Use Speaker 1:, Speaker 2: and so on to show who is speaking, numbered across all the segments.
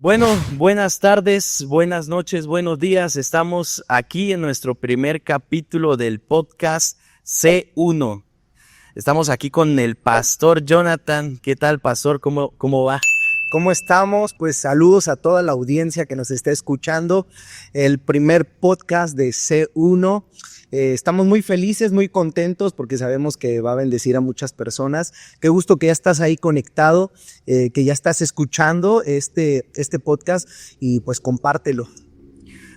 Speaker 1: Bueno, buenas tardes, buenas noches, buenos días. Estamos aquí en nuestro primer capítulo del podcast C1. Estamos aquí con el pastor Jonathan. ¿Qué tal, pastor? ¿Cómo va?
Speaker 2: ¿Cómo estamos? Pues saludos a toda la audiencia que nos está escuchando. El primer podcast de C1. Estamos muy felices, muy contentos porque sabemos que va a bendecir a muchas personas. Qué gusto que ya estás ahí conectado, que ya estás escuchando este podcast y pues compártelo.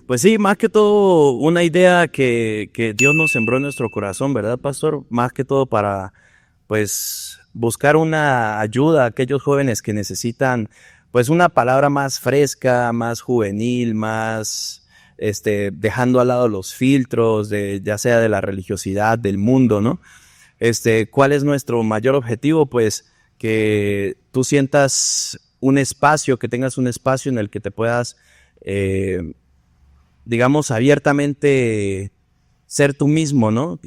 Speaker 1: Pues sí, más que todo una idea que Dios nos sembró en nuestro corazón, ¿verdad, pastor? Más que todo para, pues, buscar una ayuda a aquellos jóvenes que necesitan, pues, una palabra más fresca, más juvenil, más, dejando al lado los filtros de, ya sea de la religiosidad, del mundo, ¿no? ¿Cuál es nuestro mayor objetivo? Pues, que tú sientas un espacio, que tengas un espacio en el que te puedas, digamos, abiertamente ser tú mismo, ¿no?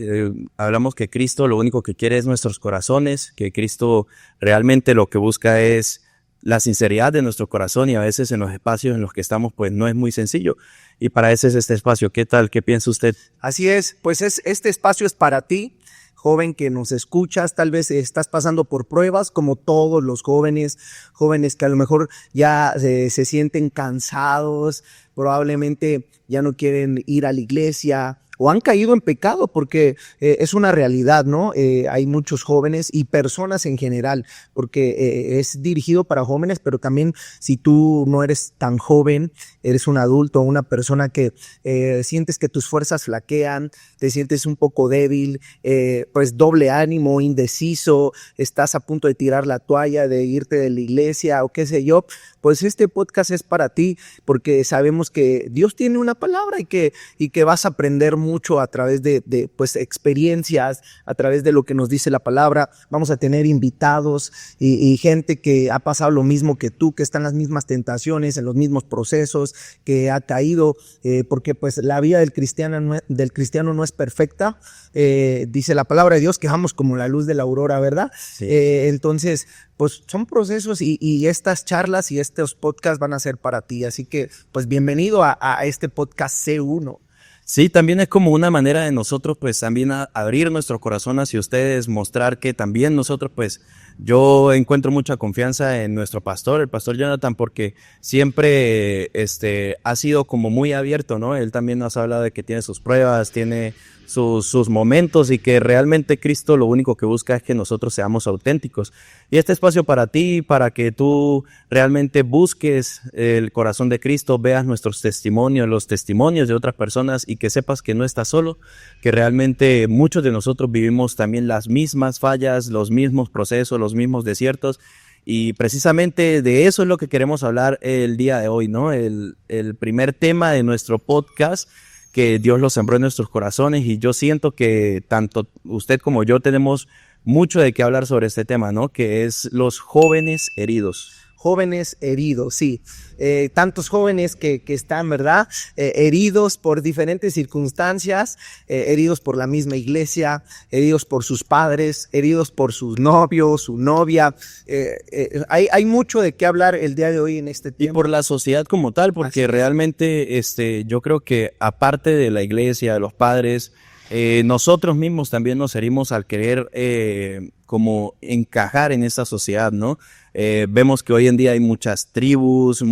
Speaker 1: Hablamos que Cristo lo único que quiere es nuestros corazones, que Cristo realmente lo que busca es la sinceridad de nuestro corazón y a veces en los espacios en los que estamos pues no es muy sencillo. Y para eso es este espacio. ¿Qué tal? ¿Qué piensa usted?
Speaker 2: Así es, pues este espacio es para ti, joven que nos escuchas, tal vez estás pasando por pruebas como todos los jóvenes que a lo mejor ya se sienten cansados, probablemente ya no quieren ir a la iglesia o han caído en pecado porque es una realidad, ¿no? Hay muchos jóvenes y personas en general, porque es dirigido para jóvenes, pero también si tú no eres tan joven, eres un adulto, una persona que sientes que tus fuerzas flaquean, te sientes un poco débil, pues doble ánimo, indeciso, estás a punto de tirar la toalla, de irte de la iglesia o qué sé yo, pues este podcast es para ti porque sabemos que Dios tiene una palabra y que vas a aprender mucho a través de pues experiencias, a través de lo que nos dice la palabra. Vamos a tener invitados y gente que ha pasado lo mismo que tú, que está en las mismas tentaciones, en los mismos procesos, que ha caído, porque pues la vida del cristiano no es perfecta. Dice la palabra de Dios que vamos como la luz de la aurora, ¿verdad?
Speaker 1: Sí.
Speaker 2: Entonces, pues son procesos y estas charlas y estos podcasts van a ser para ti. Así que, pues bienvenido a este podcast C1.
Speaker 1: Sí, también es como una manera de nosotros, pues, también abrir nuestro corazón hacia ustedes, mostrar que también nosotros, pues, yo encuentro mucha confianza en nuestro pastor, el pastor Jonathan, porque siempre, ha sido como muy abierto, ¿no? Él también nos habla de que tiene sus pruebas, tiene sus momentos y que realmente Cristo lo único que busca es que nosotros seamos auténticos. Y este espacio para ti, para que tú realmente busques el corazón de Cristo, veas nuestros testimonios, los testimonios de otras personas y que sepas que no estás solo, que realmente muchos de nosotros vivimos también las mismas fallas, los mismos procesos, los mismos desiertos. Y precisamente de eso es lo que queremos hablar el día de hoy, ¿no? El primer tema de nuestro podcast, que Dios lo sembró en nuestros corazones, y yo siento que tanto usted como yo tenemos mucho de qué hablar sobre este tema, ¿no? Que es los jóvenes heridos.
Speaker 2: Jóvenes heridos, sí. Tantos jóvenes que están, ¿verdad? Heridos por diferentes circunstancias, heridos por la misma iglesia, heridos por sus padres, heridos por sus novios, su novia. Hay mucho de qué hablar el día de hoy en este tiempo.
Speaker 1: Y por la sociedad como tal, porque realmente yo creo que aparte de la iglesia, de los padres, nosotros mismos también nos herimos al querer como encajar en esa sociedad, ¿no? Vemos que hoy en día hay muchas tribus,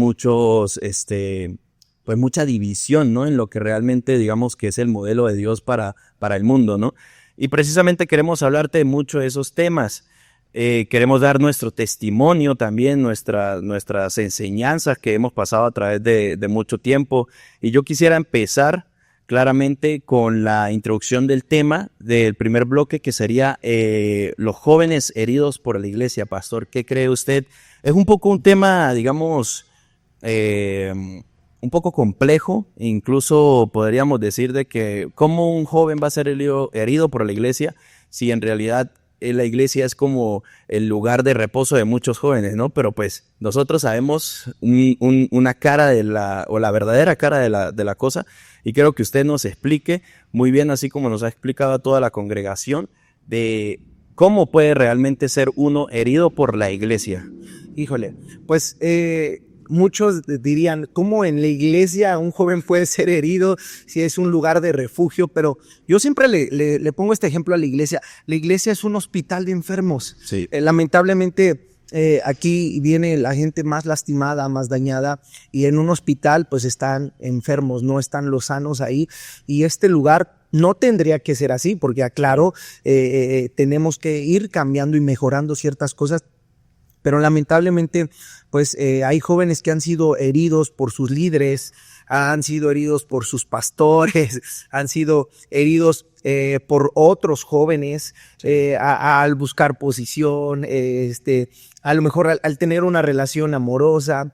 Speaker 1: pues mucha división, ¿no? En lo que realmente digamos que es el modelo de Dios para el mundo, ¿no? Y precisamente queremos hablarte mucho de esos temas. Queremos dar nuestro testimonio también, nuestras enseñanzas que hemos pasado a través de mucho tiempo. Y yo quisiera empezar claramente con la introducción del tema del primer bloque, que sería los jóvenes heridos por la iglesia. Pastor, ¿qué cree usted? Es un poco un tema, digamos, un poco complejo. Incluso podríamos decir de que cómo un joven va a ser herido por la iglesia si en realidad la iglesia es como el lugar de reposo de muchos jóvenes, ¿no? Pero pues nosotros sabemos una cara o la verdadera cara de la cosa, y quiero que usted nos explique muy bien, así como nos ha explicado a toda la congregación, de cómo puede realmente ser uno herido por la iglesia.
Speaker 2: Híjole, pues muchos dirían, ¿cómo en la iglesia un joven puede ser herido si es un lugar de refugio? Pero yo siempre le pongo este ejemplo a la iglesia. La iglesia es un hospital de enfermos.
Speaker 1: Sí.
Speaker 2: Lamentablemente, aquí viene la gente más lastimada, más dañada, y en un hospital pues están enfermos, no están los sanos ahí, y este lugar no tendría que ser así, porque aclaro, tenemos que ir cambiando y mejorando ciertas cosas, pero lamentablemente pues hay jóvenes que han sido heridos por sus líderes, han sido heridos por sus pastores, han sido heridos por otros jóvenes al buscar posición, a lo mejor al tener una relación amorosa,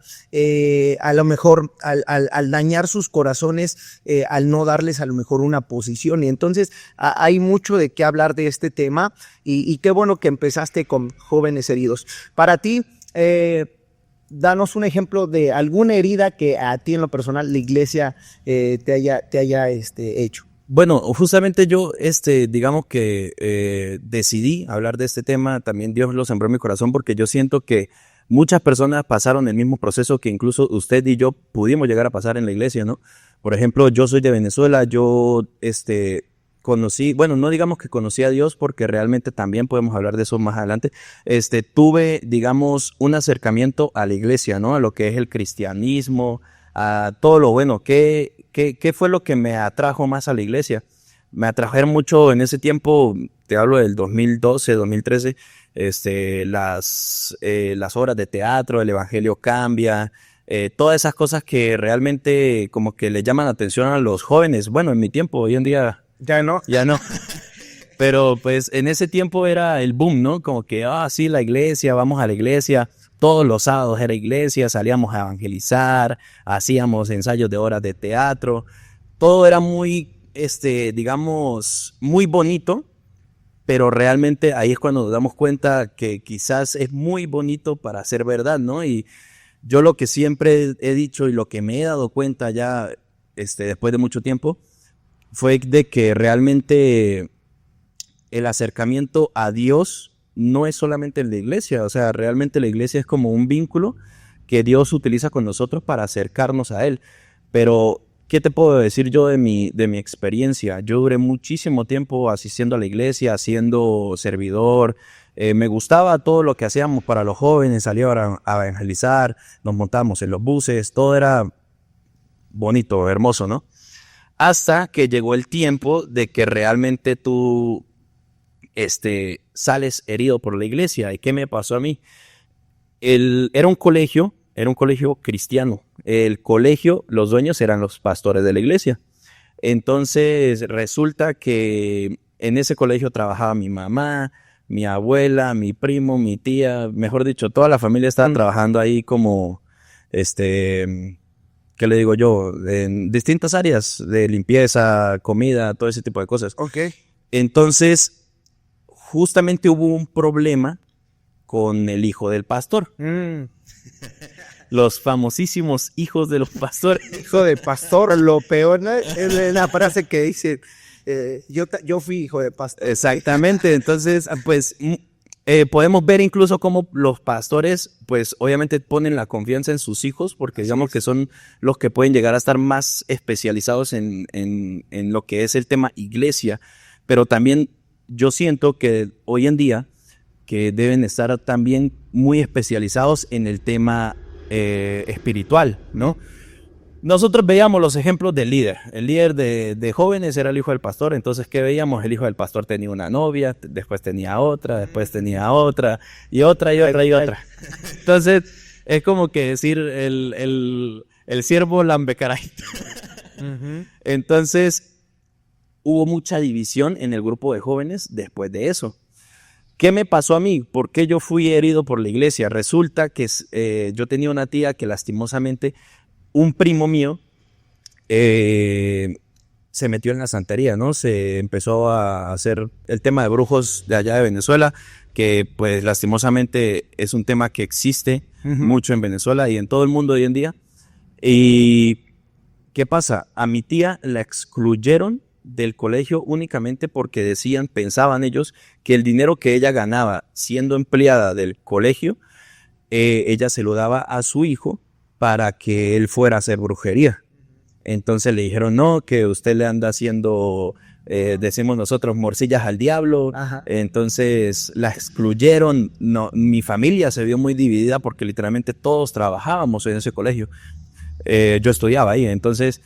Speaker 2: a lo mejor al dañar sus corazones, al no darles a lo mejor una posición. Y entonces hay mucho de qué hablar de este tema y qué bueno que empezaste con jóvenes heridos. Para ti, danos un ejemplo de alguna herida que a ti en lo personal la iglesia te haya hecho.
Speaker 1: Bueno, justamente yo, digamos que decidí hablar de este tema, también Dios lo sembró en mi corazón porque yo siento que muchas personas pasaron el mismo proceso que incluso usted y yo pudimos llegar a pasar en la iglesia, ¿no? Por ejemplo, yo soy de Venezuela, yo, conocí, bueno, no digamos que conocí a Dios porque realmente también podemos hablar de eso más adelante. Tuve, digamos, un acercamiento a la iglesia, ¿no? A lo que es el cristianismo, a todo lo bueno. ¿Qué fue lo que me atrajo más a la iglesia? Me atrajeron mucho en ese tiempo, te hablo del 2012, 2013, las obras de teatro, el evangelio cambia, todas esas cosas que realmente como que le llaman la atención a los jóvenes. Bueno, en mi tiempo, hoy en día
Speaker 2: Ya no.
Speaker 1: ya no. Pero pues en ese tiempo era el boom, ¿no? Como que, sí, la iglesia, vamos a la iglesia. Todos los sábados era iglesia, salíamos a evangelizar, hacíamos ensayos de horas de teatro. Todo era muy, digamos, muy bonito, pero realmente ahí es cuando nos damos cuenta que quizás es muy bonito para ser verdad, ¿no? Y yo lo que siempre he dicho y lo que me he dado cuenta ya, después de mucho tiempo, fue de que realmente el acercamiento a Dios no es solamente en la iglesia, o sea, realmente la iglesia es como un vínculo que Dios utiliza con nosotros para acercarnos a Él. Pero, ¿qué te puedo decir yo de mi experiencia? Yo duré muchísimo tiempo asistiendo a la iglesia, siendo servidor. Me gustaba todo lo que hacíamos para los jóvenes, salíamos a evangelizar, nos montábamos en los buses, todo era bonito, hermoso, ¿no? Hasta que llegó el tiempo de que realmente tú sales herido por la iglesia. ¿Y qué me pasó a mí? Era un colegio cristiano. El colegio, los dueños eran los pastores de la iglesia. Entonces resulta que en ese colegio trabajaba mi mamá, mi abuela, mi primo, mi tía, mejor dicho, toda la familia estaba trabajando ahí como, ¿qué le digo yo? En distintas áreas de limpieza, comida, todo ese tipo de cosas.
Speaker 2: Okay.
Speaker 1: Entonces, justamente hubo un problema con el hijo del pastor. Los famosísimos hijos de los pastores.
Speaker 2: Hijo de pastor, lo peor, ¿no? Es una frase que dice, yo fui hijo de pastor.
Speaker 1: Exactamente, entonces, pues, podemos ver incluso cómo los pastores, pues, obviamente ponen la confianza en sus hijos, porque digamos que son los que pueden llegar a estar más especializados en lo que es el tema iglesia, pero también yo siento que hoy en día que deben estar también muy especializados en el tema espiritual, ¿no? Nosotros veíamos los ejemplos del líder. El líder de jóvenes era el hijo del pastor. Entonces, ¿qué veíamos? El hijo del pastor tenía una novia, después tenía otra, después tenía otra, y otra, y otra, y otra. Entonces, es como que decir el siervo lambecaray. Entonces, hubo mucha división en el grupo de jóvenes después de eso. ¿Qué me pasó a mí? ¿Por qué yo fui herido por la iglesia? Resulta que yo tenía una tía que lastimosamente un primo mío se metió en la santería, ¿no? Se empezó a hacer el tema de brujos de allá de Venezuela, que pues lastimosamente es un tema que existe mucho en Venezuela y en todo el mundo hoy en día. ¿Y qué pasa? A mi tía la excluyeron del colegio únicamente porque pensaban ellos que el dinero que ella ganaba siendo empleada del colegio, ella se lo daba a su hijo para que él fuera a hacer brujería. Entonces le dijeron, no, que usted le anda haciendo, decimos nosotros, morcillas al diablo.
Speaker 2: Ajá.
Speaker 1: Entonces la excluyeron. No, mi familia se vio muy dividida porque literalmente todos trabajábamos en ese colegio. Yo estudiaba ahí, entonces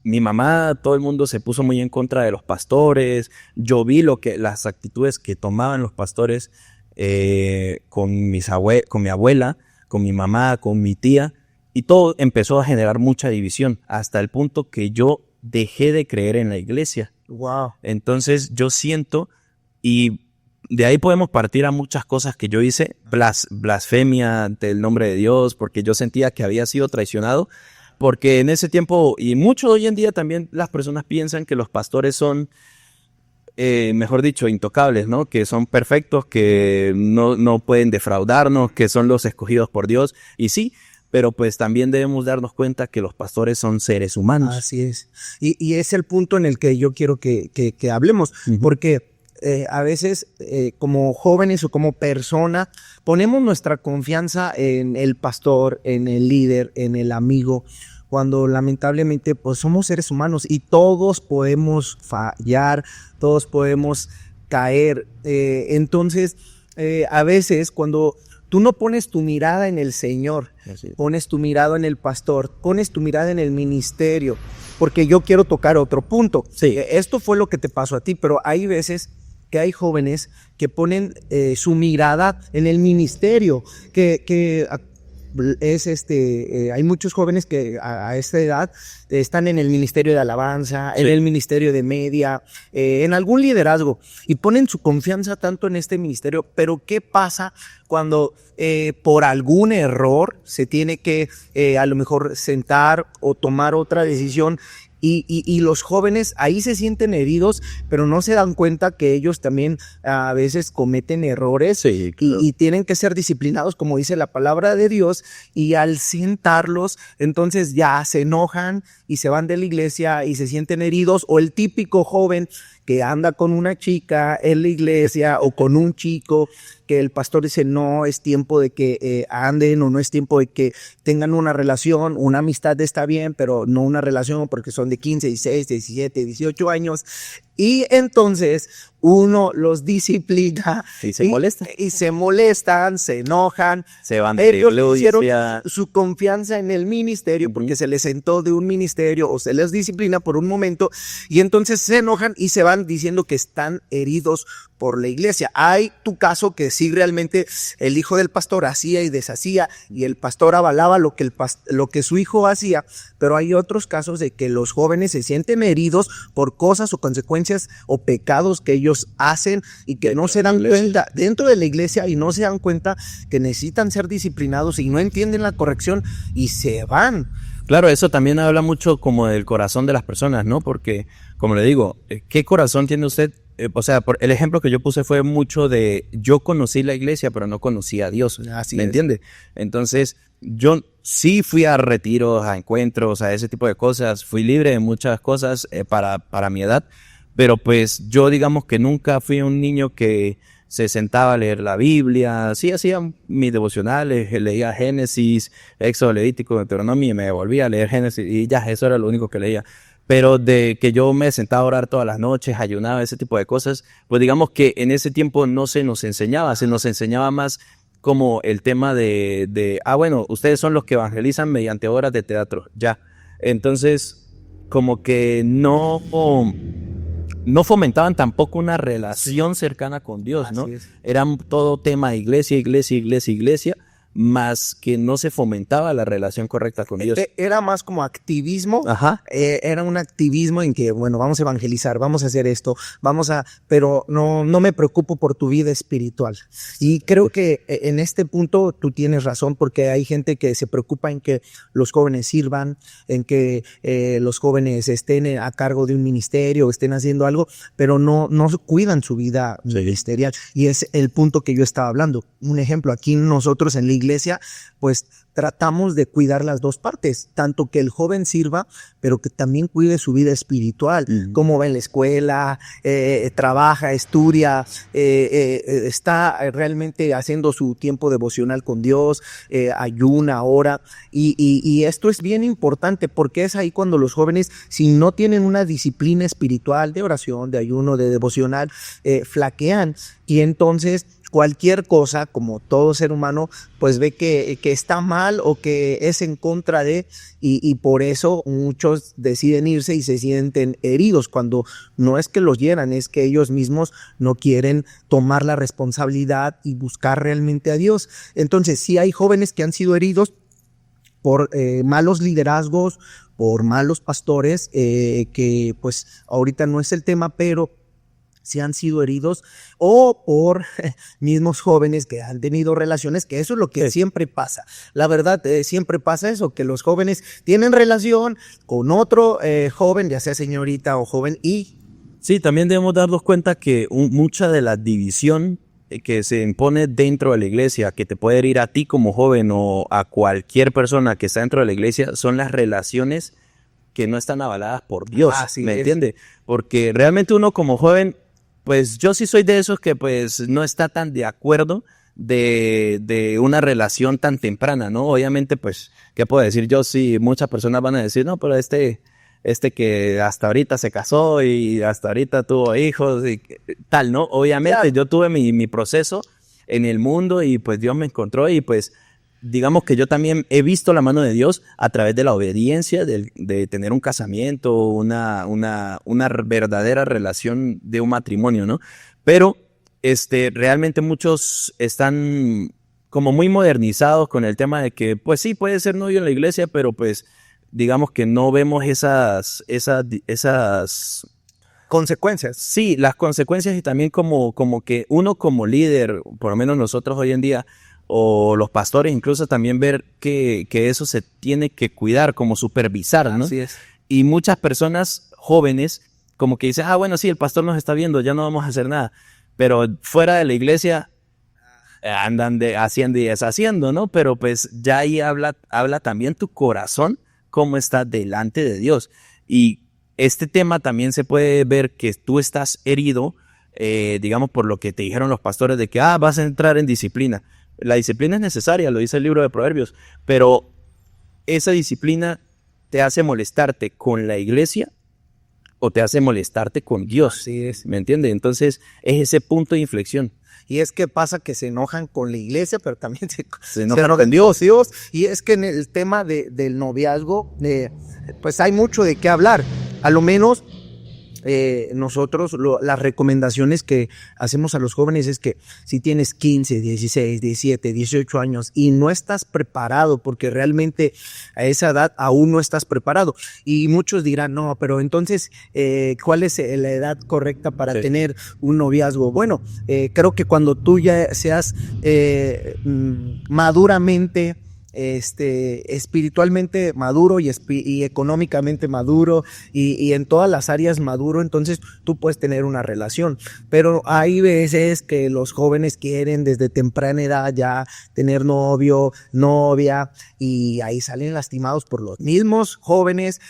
Speaker 1: mi mamá, todo el mundo se puso muy en contra de los pastores. Yo vi las actitudes que tomaban los pastores con mi abuela, con mi mamá, con mi tía, y todo empezó a generar mucha división, hasta el punto que yo dejé de creer en la iglesia.
Speaker 2: Wow.
Speaker 1: Entonces yo siento, y de ahí podemos partir a muchas cosas que yo hice, blasfemia ante el nombre de Dios, porque yo sentía que había sido traicionado, porque en ese tiempo, y mucho hoy en día también, las personas piensan que los pastores son, mejor dicho, intocables, ¿no? Que son perfectos, que no pueden defraudarnos, que son los escogidos por Dios, y sí, pero pues también debemos darnos cuenta que los pastores son seres humanos.
Speaker 2: Así es. Y es el punto en el que yo quiero que hablemos, porque a veces como jóvenes o como persona ponemos nuestra confianza en el pastor, en el líder, en el amigo, cuando lamentablemente pues somos seres humanos y todos podemos fallar, todos podemos caer. Entonces a veces cuando tú no pones tu mirada en el Señor, pones tu mirada en el pastor, pones tu mirada en el ministerio, porque yo quiero tocar otro punto.
Speaker 1: Sí.
Speaker 2: Esto fue lo que te pasó a ti, pero hay veces que hay jóvenes que ponen su mirada en el ministerio, que es hay muchos jóvenes que a esta edad están en el ministerio de alabanza, en el ministerio de media, en algún liderazgo, y ponen su confianza tanto en este ministerio. Pero ¿qué pasa cuando por algún error se tiene que a lo mejor sentar o tomar otra decisión? Y los jóvenes ahí se sienten heridos, pero no se dan cuenta que ellos también a veces cometen errores.
Speaker 1: Sí, claro.
Speaker 2: y tienen que ser disciplinados, como dice la palabra de Dios, y al sentarlos, entonces ya se enojan y se van de la iglesia y se sienten heridos. O el típico joven que anda con una chica en la iglesia o con un chico que el pastor dice no es tiempo de que anden, o no es tiempo de que tengan una relación. Una amistad está bien, pero no una relación, porque son de 15, 16, 17, 18 años. Y entonces uno los disciplina
Speaker 1: y se molesta.
Speaker 2: Y se molestan, se enojan.
Speaker 1: Se van de
Speaker 2: Ellos
Speaker 1: iglesia.
Speaker 2: hicieron su confianza en el ministerio porque se les sentó de un ministerio o se les disciplina por un momento, y entonces se enojan y se van diciendo que están heridos por la iglesia. Hay tu caso que sí, realmente el hijo del pastor hacía y deshacía y el pastor avalaba lo que su hijo hacía, pero hay otros casos de que los jóvenes se sienten heridos por cosas o consecuencias o pecados que ellos hacen y que no se dan cuenta dentro de la iglesia, y no se dan cuenta que necesitan ser disciplinados y no entienden la corrección y se van.
Speaker 1: Claro, eso también habla mucho como del corazón de las personas, ¿no? Porque, como le digo, ¿qué corazón tiene usted? O sea, el ejemplo que yo puse fue mucho de yo conocí la iglesia, pero no conocí a Dios.
Speaker 2: Así
Speaker 1: ¿Me
Speaker 2: es.
Speaker 1: entiende? Entonces, yo sí fui a retiros, a encuentros, a ese tipo de cosas. Fui libre de muchas cosas para mi edad, pero pues yo digamos que nunca fui un niño que se sentaba a leer la Biblia. Sí hacía mis devocionales, leía Génesis, Éxodo, Levítico, Deuteronomio, y me volvía a leer Génesis y ya, eso era lo único que leía. Pero de que yo me sentaba a orar todas las noches, ayunaba, ese tipo de cosas, pues digamos que en ese tiempo no se nos enseñaba, se nos enseñaba más como el tema bueno, ustedes son los que evangelizan mediante obras de teatro, ya. Entonces, como que no fomentaban tampoco una relación cercana con Dios, ¿no? Eran todo tema iglesia, iglesia, iglesia, iglesia, más que no se fomentaba la relación correcta con Dios.
Speaker 2: Era más como activismo.
Speaker 1: Ajá.
Speaker 2: Era un activismo en que, bueno, vamos a evangelizar, vamos a hacer esto, pero no me preocupo por tu vida espiritual. Y creo que en este punto tú tienes razón, porque hay gente que se preocupa en que los jóvenes sirvan, en que los jóvenes estén a cargo de un ministerio, estén haciendo algo, pero no cuidan su vida ministerial. Y es el punto que yo estaba hablando. Un ejemplo, aquí nosotros en la iglesia iglesia, pues tratamos de cuidar las dos partes, tanto que el joven sirva, pero que también cuide su vida espiritual, cómo va en la escuela, trabaja, estudia, está realmente haciendo su tiempo devocional con Dios, ayuna, ora, y esto es bien importante porque es ahí cuando los jóvenes, si no tienen una disciplina espiritual de oración, de ayuno, de devocional, flaquean, y entonces cualquier cosa, como todo ser humano, pues ve que está mal o que es en contra de, y por eso muchos deciden irse y se sienten heridos, cuando no es que los hieran, es que ellos mismos no quieren tomar la responsabilidad y buscar realmente a Dios. Entonces, sí hay jóvenes que han sido heridos por malos liderazgos, por malos pastores, que pues ahorita no es el tema, pero si han sido heridos, o por mismos jóvenes que han tenido relaciones, que eso es lo que siempre pasa. La verdad, siempre pasa eso, que los jóvenes tienen relación con otro joven, ya sea señorita o joven, y...
Speaker 1: Sí, también debemos darnos cuenta que mucha de la división que se impone dentro de la iglesia, que te puede herir a ti como joven o a cualquier persona que está dentro de la iglesia, son las relaciones que no están avaladas por Dios, ¿me entiende? Porque realmente uno como joven, pues yo sí soy de esos que pues no está tan de acuerdo de una relación tan temprana, ¿no? Obviamente, pues, ¿qué puedo decir yo? Sí, muchas personas van a decir, no, pero este que hasta ahorita se casó y hasta ahorita tuvo hijos y tal, ¿no? Obviamente, yo tuve mi proceso en el mundo y pues Dios me encontró y pues digamos que yo también he visto la mano de Dios a través de la obediencia, de tener un casamiento, una verdadera relación de un matrimonio, ¿no? Pero realmente muchos están como muy modernizados con el tema de que, pues sí, puede ser novio en la iglesia, pero pues digamos que no vemos esas
Speaker 2: consecuencias.
Speaker 1: Sí, las consecuencias y también como que uno como líder, por lo menos nosotros hoy en día, o los pastores incluso también ver que eso se tiene que cuidar, como supervisar, ¿no?
Speaker 2: Así es.
Speaker 1: Y muchas personas jóvenes como que dicen, bueno, sí, el pastor nos está viendo, ya no vamos a hacer nada. Pero fuera de la iglesia andan haciendo y deshaciendo, ¿no? Pero pues ya ahí habla también tu corazón, cómo está delante de Dios. Y este tema también se puede ver que tú estás herido, digamos, por lo que te dijeron los pastores de que, vas a entrar en disciplina. La disciplina es necesaria, lo dice el libro de Proverbios, pero esa disciplina te hace molestarte con la iglesia o te hace molestarte con Dios.
Speaker 2: Así es.
Speaker 1: ¿Me entiendes? Entonces es ese punto de inflexión.
Speaker 2: Y es que pasa que se enojan con la iglesia, pero también se
Speaker 1: enojan
Speaker 2: con Dios. Y es que en el tema del noviazgo, pues hay mucho de qué hablar. A lo menos nosotros las recomendaciones que hacemos a los jóvenes es que si tienes 15, 16, 17, 18 años y no estás preparado, porque realmente a esa edad aún no estás preparado, y muchos dirán, no, pero entonces ¿cuál es la edad correcta para tener un noviazgo? Bueno, creo que cuando tú ya seas maduramente espiritualmente maduro y económicamente maduro y en todas las áreas maduro, entonces tú puedes tener una relación. Pero hay veces que los jóvenes quieren desde temprana edad ya tener novio, novia, y ahí salen lastimados por los mismos jóvenes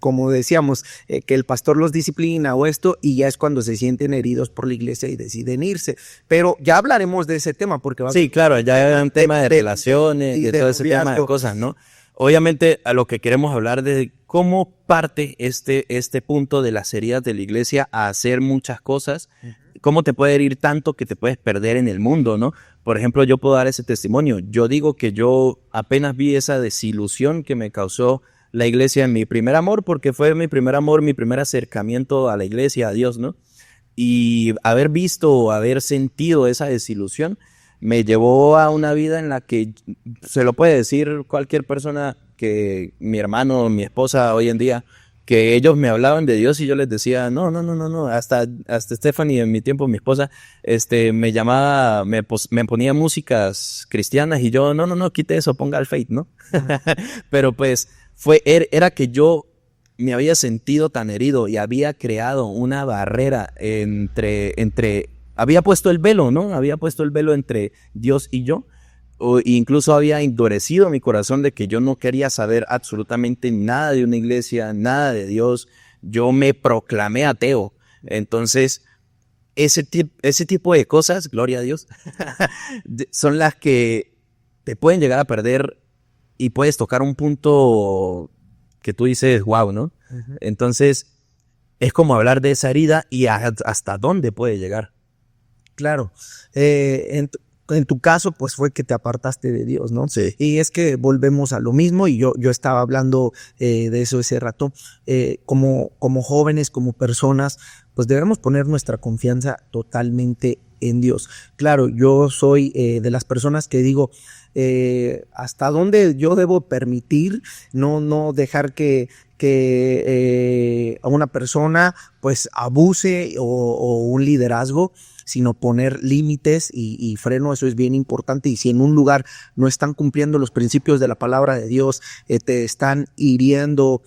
Speaker 2: como decíamos, que el pastor los disciplina o esto, y ya es cuando se sienten heridos por la iglesia y deciden irse. Pero ya hablaremos de ese tema porque
Speaker 1: sí, claro, ya es un tema de relaciones y de todo ese tema de cosas, ¿no? Obviamente a lo que queremos hablar de cómo parte este punto de las heridas de la iglesia a hacer muchas cosas, cómo te puede herir tanto que te puedes perder en el mundo, ¿no? Por ejemplo, yo puedo dar ese testimonio. Yo digo que yo apenas vi esa desilusión que me causó la iglesia en mi primer amor, porque fue mi primer amor, mi primer acercamiento a la iglesia, a Dios, ¿no? Y haber visto o haber sentido esa desilusión me llevó a una vida en la que se lo puede decir cualquier persona, que mi hermano, mi esposa hoy en día, que ellos me hablaban de Dios y yo les decía, no, hasta Stephanie en mi tiempo, mi esposa, me llamaba, me ponía músicas cristianas y yo, no, quite eso, ponga el Faith, ¿no? Pero pues era que yo me había sentido tan herido y había creado una barrera había puesto el velo, ¿no? Había puesto el velo entre Dios y yo, o incluso había endurecido mi corazón de que yo no quería saber absolutamente nada de una iglesia, nada de Dios. Yo me proclamé ateo. Entonces, ese tipo de cosas, gloria a Dios, son las que te pueden llegar a perder y puedes tocar un punto que tú dices, wow, ¿no? Uh-huh. Entonces, es como hablar de esa herida y hasta dónde puede llegar.
Speaker 2: Claro. En tu caso, pues fue que te apartaste de Dios, ¿no?
Speaker 1: Sí.
Speaker 2: Y es que volvemos a lo mismo, y yo estaba hablando de eso ese rato. Como jóvenes, como personas, pues debemos poner nuestra confianza totalmente en Dios. Claro, yo soy de las personas que digo, hasta dónde yo debo permitir, no dejar que a una persona pues abuse o un liderazgo, sino poner límites y freno. Eso es bien importante. Y si en un lugar no están cumpliendo los principios de la palabra de Dios, te están hiriendo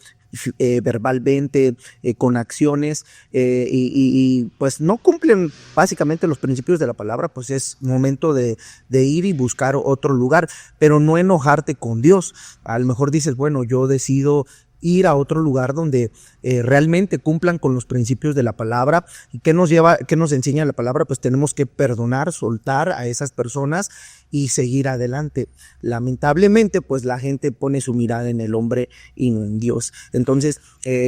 Speaker 2: verbalmente, con acciones, y pues no cumplen básicamente los principios de la palabra, pues es momento de ir y buscar otro lugar, pero no enojarte con Dios. A lo mejor dices, bueno, yo decido ir a otro lugar donde realmente cumplan con los principios de la palabra. ¿Y qué nos enseña la palabra? Pues tenemos que perdonar, soltar a esas personas y seguir adelante. Lamentablemente, pues la gente pone su mirada en el hombre y no en Dios. Entonces,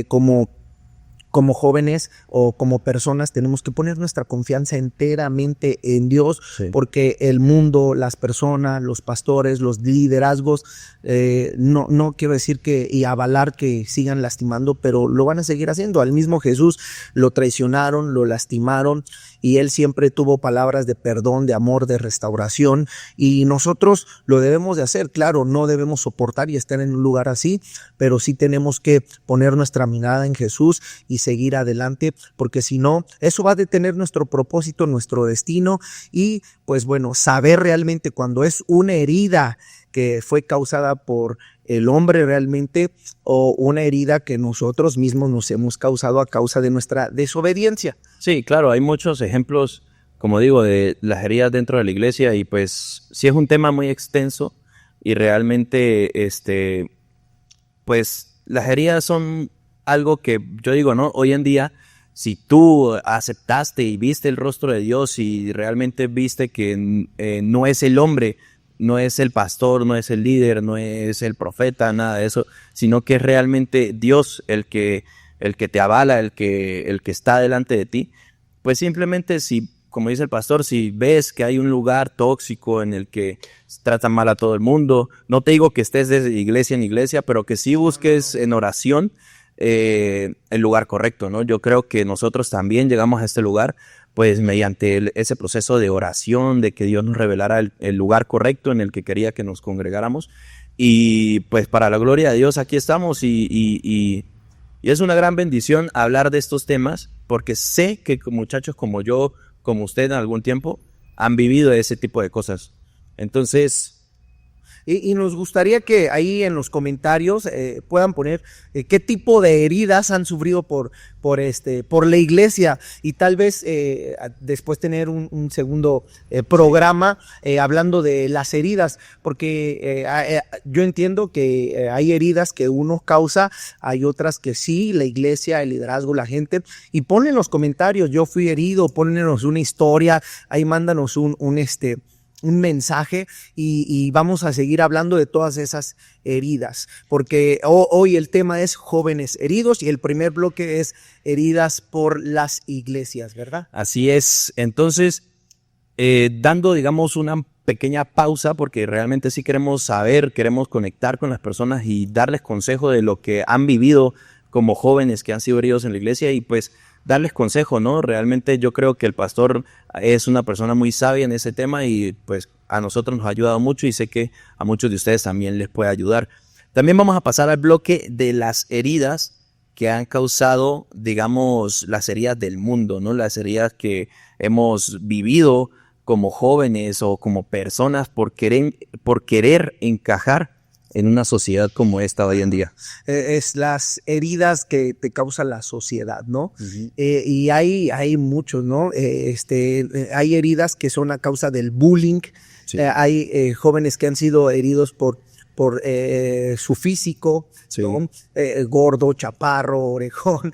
Speaker 2: como jóvenes o como personas tenemos que poner nuestra confianza enteramente en Dios, sí, porque el mundo, las personas, los pastores, los liderazgos, no quiero decir que y avalar que sigan lastimando, pero lo van a seguir haciendo. Al mismo Jesús lo traicionaron, lo lastimaron, y él siempre tuvo palabras de perdón, de amor, de restauración, y nosotros lo debemos de hacer. Claro, no debemos soportar y estar en un lugar así, pero sí tenemos que poner nuestra mirada en Jesús y seguir adelante, porque si no, eso va a detener nuestro propósito, nuestro destino. Y pues bueno, saber realmente cuando es una herida que fue causada por el hombre realmente, o una herida que nosotros mismos nos hemos causado a causa de nuestra desobediencia.
Speaker 1: Sí, claro, hay muchos ejemplos, como digo, de las heridas dentro de la iglesia, y pues sí es un tema muy extenso, y realmente pues las heridas son algo que yo digo, ¿no? Hoy en día, si tú aceptaste y viste el rostro de Dios y realmente viste que no es el hombre, no es el pastor, no es el líder, no es el profeta, nada de eso, sino que es realmente Dios el que te avala, el que está delante de ti, pues simplemente si, como dice el pastor, si ves que hay un lugar tóxico en el que tratan mal a todo el mundo, no te digo que estés de iglesia en iglesia, pero que sí busques en oración el lugar correcto, ¿no? Yo creo que nosotros también llegamos a este lugar pues mediante ese proceso de oración, de que Dios nos revelara el lugar correcto en el que quería que nos congregáramos, y pues para la gloria de Dios aquí estamos, y es una gran bendición hablar de estos temas, porque sé que muchachos como yo, como usted en algún tiempo, han vivido ese tipo de cosas. Entonces,
Speaker 2: y nos gustaría que ahí en los comentarios puedan poner qué tipo de heridas han sufrido por la iglesia, y tal vez después tener un segundo programa hablando de las heridas, porque yo entiendo que hay heridas que uno causa, hay otras que sí, la iglesia, el liderazgo, la gente, y ponle en los comentarios, yo fui herido, ponlenos una historia, ahí mándanos un mensaje, y vamos a seguir hablando de todas esas heridas, porque hoy el tema es jóvenes heridos, y el primer bloque es heridas por las iglesias, ¿verdad?
Speaker 1: Así es. Entonces, dando, digamos, una pequeña pausa, porque realmente sí queremos saber, queremos conectar con las personas y darles consejo de lo que han vivido como jóvenes que han sido heridos en la iglesia, y pues darles consejo, ¿no? Realmente yo creo que el pastor es una persona muy sabia en ese tema, y pues a nosotros nos ha ayudado mucho, y sé que a muchos de ustedes también les puede ayudar. También vamos a pasar al bloque de las heridas que han causado, digamos, las heridas del mundo, ¿no? Las heridas que hemos vivido como jóvenes o como personas por querer encajar en una sociedad como esta hoy en día.
Speaker 2: Es las heridas que te causa la sociedad, ¿no?
Speaker 1: Uh-huh.
Speaker 2: Y hay muchos, ¿no? Hay heridas que son a causa del bullying,
Speaker 1: Sí.
Speaker 2: Hay jóvenes que han sido heridos por su físico,
Speaker 1: Sí.
Speaker 2: ¿no? Gordo, chaparro, orejón,